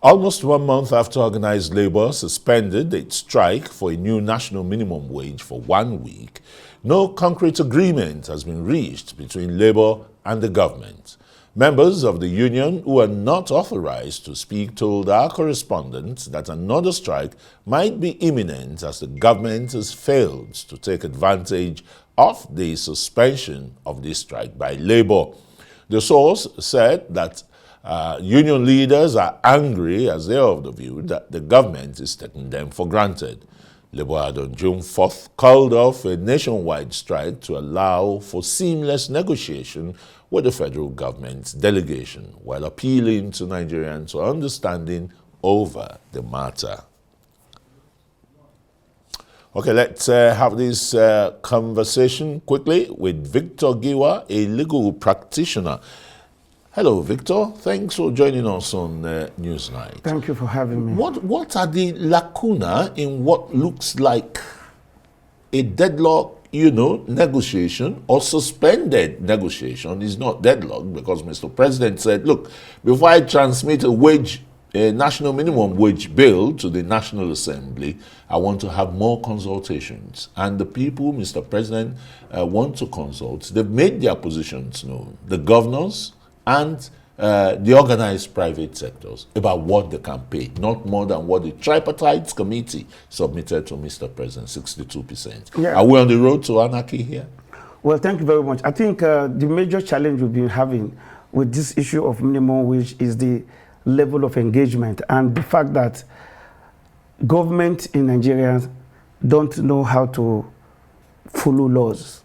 Almost 1 month after organized labor suspended its strike for a new national minimum wage for 1 week, no concrete agreement has been reached between labor and the government. Members of the union who are not authorized to speak told our correspondent that another strike might be imminent as the government has failed to take advantage of the suspension of this strike by labor. The source said that union leaders are angry as they are of the view that the government is taking them for granted. Labour had on June 4th called off a nationwide strike to allow for seamless negotiation with the federal government's delegation while appealing to Nigerians for understanding over the matter. Okay, let's have this conversation quickly with Victor Giwa, a legal practitioner. Hello, Victor. Thanks for joining us on Newsnight. Thank you for having me. What are the lacuna in what looks like a deadlock, negotiation or suspended negotiation? Is not deadlock because Mr. President said, look, before I transmit a national minimum wage bill to the National Assembly, I want to have more consultations. And the people, Mr. President, want to consult. They've made their positions known. The governors and the organized private sectors about what they can pay, not more than what the tripartite committee submitted to Mr. President, 62%. Yeah. Are we on the road to anarchy here? Well, thank you very much. I think the major challenge we've been having with this issue of minimum wage is the level of engagement and the fact that government in Nigeria don't know how to follow laws.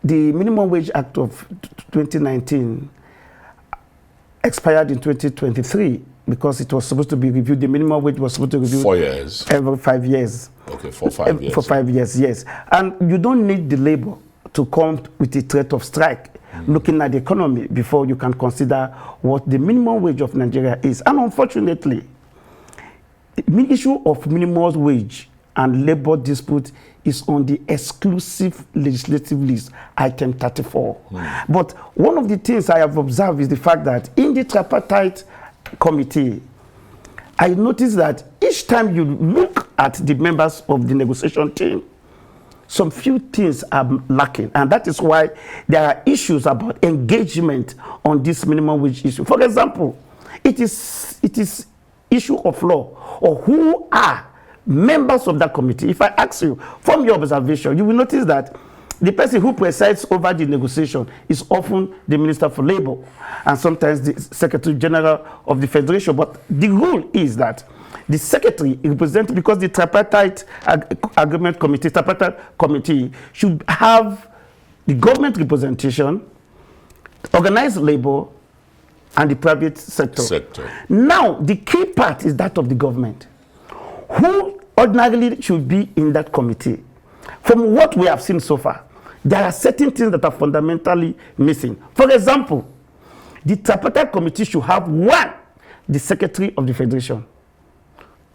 The Minimum Wage Act of 2019 expired in 2023 because it was supposed to be reviewed. The minimum wage was supposed to be reviewed 4 years. Every 5 years. Okay, for 5 years. For 5 years, yes. And you don't need the labor to come with the threat of strike, looking at the economy before you can consider what the minimum wage of Nigeria is. And unfortunately, the issue of minimum wage and labor dispute is on the exclusive legislative list, item 34. But one of the things I have observed is the fact that in the tripartite committee, I noticed that each time you look at the members of the negotiation team, some few things are lacking, and that is why there are issues about engagement on this minimum wage issue. For example, it is issue of law, or who are members of that committee. If I ask you, from your observation, you will notice that the person who presides over the negotiation is often the Minister for Labor and sometimes the Secretary General of the Federation. But the rule is that the secretary represents, because the tripartite agreement committee, tripartite committee should have the government representation, organized labor, and the private sector. Now, the key part is that of the government. Who ordinarily should be in that committee? From what we have seen so far, there are certain things that are fundamentally missing. For example, the tripartite committee should have one, the Secretary of the Federation.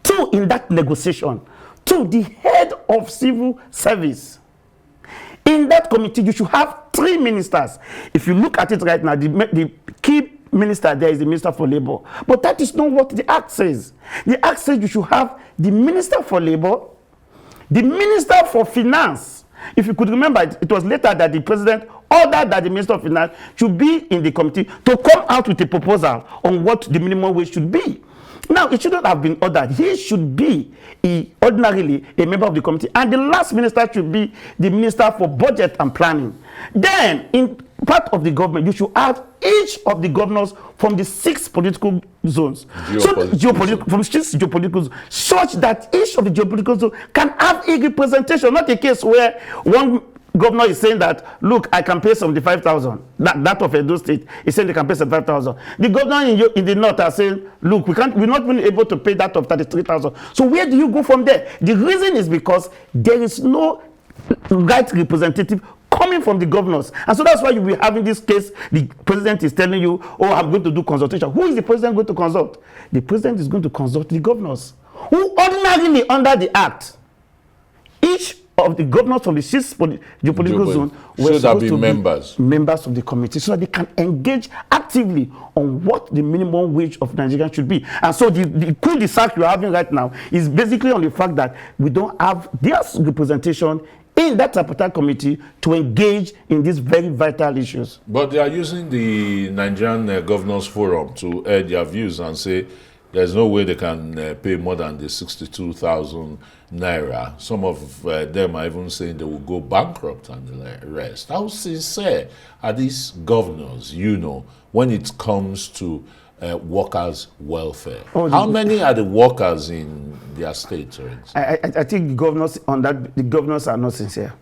Two, in that negotiation. Two, the head of civil service. In that committee, you should have three ministers. If you look at it right now, the key minister there is the Minister for Labor. But that is not what the Act says. The Act says you should have the Minister for Labor, the Minister for Finance. If you could remember, it was later that the President ordered that the Minister of Finance should be in the committee to come out with a proposal on what the minimum wage should be. Now, it shouldn't have been ordered. He should be ordinarily a member of the committee. And the last minister should be the Minister for Budget and Planning. Then, in part of the government, you should have each of the governors from the 6 political zones. From 6 geopolitical zones, such that each of the geopolitical zones can have a representation, not a case where one governor is saying that, look, I can pay 75,000. That of Edo State is saying they can pay 75,000. The governor in the north are saying, look, we're not even able to pay that of 33,000. So where do you go from there? The reason is because there is no right representative coming from the governors. And so that's why you'll be having this case. The president is telling you, oh, I'm going to do consultation. Who is the president going to consult? The president is going to consult the governors, who ordinarily under the act, each of the governors of the six geopolitical zone were should have supposed been to be members of the committee so that they can engage actively on what the minimum wage of Nigeria should be. And so the cul-de-sac you're having right now is basically on the fact that we don't have their representation in that tripartite committee to engage in these very vital issues. But they are using the Nigerian Governors Forum to air their views and say there's no way they can pay more than the 62,000 naira. Some of them are even saying they will go bankrupt and the rest. How sincere are these governors, when it comes to workers' welfare? How many are the workers in their states? I think the governors are not sincere.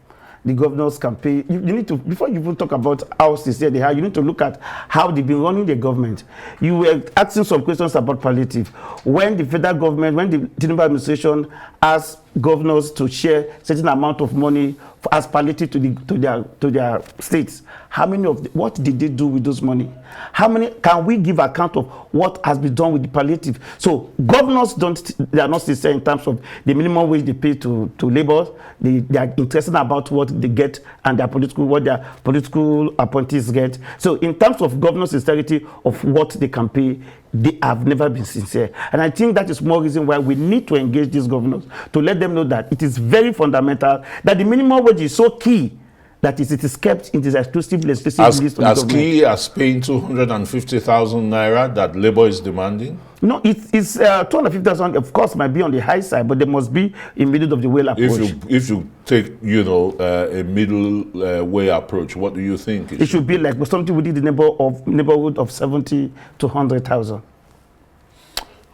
The governors can pay. You need to, before you even talk about how sincere they are, you need to look at how they've been running the government. You were asking some questions about palliative. When the federal government, when the Tinubu administration asked governors to share certain amount of money as palliative to their states, how many of what did they do with those money? How many can we give account of what has been done with the palliative? So governors they are not sincere in terms of the minimum wage they pay to labor. They are interested about what they get and what their political appointees get. So in terms of governor sincerity of what they can pay, they have never been sincere. And I think that is more reason why we need to engage these governors to let them know that it is very fundamental that the minimum wage is so key that it is kept in this exclusive list of the government. As key as paying 250,000 naira that labor is demanding? No, it's 250,000, of course, might be on the high side, but there must be a middle of the way approach. If you take, a middle way approach, what do you think? It should be like something within the neighborhood of 70 to 100,000.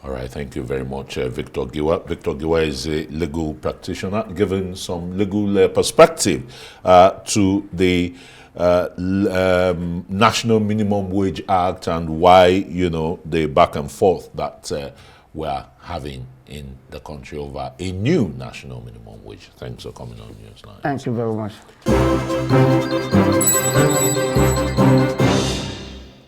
All right, thank you very much, Victor Giwa. Victor Giwa is a legal practitioner, giving some legal perspective to the National Minimum Wage Act and why, the back and forth that we're having in the country over a new national minimum wage. Thanks for coming on Newsline. Thank you very much.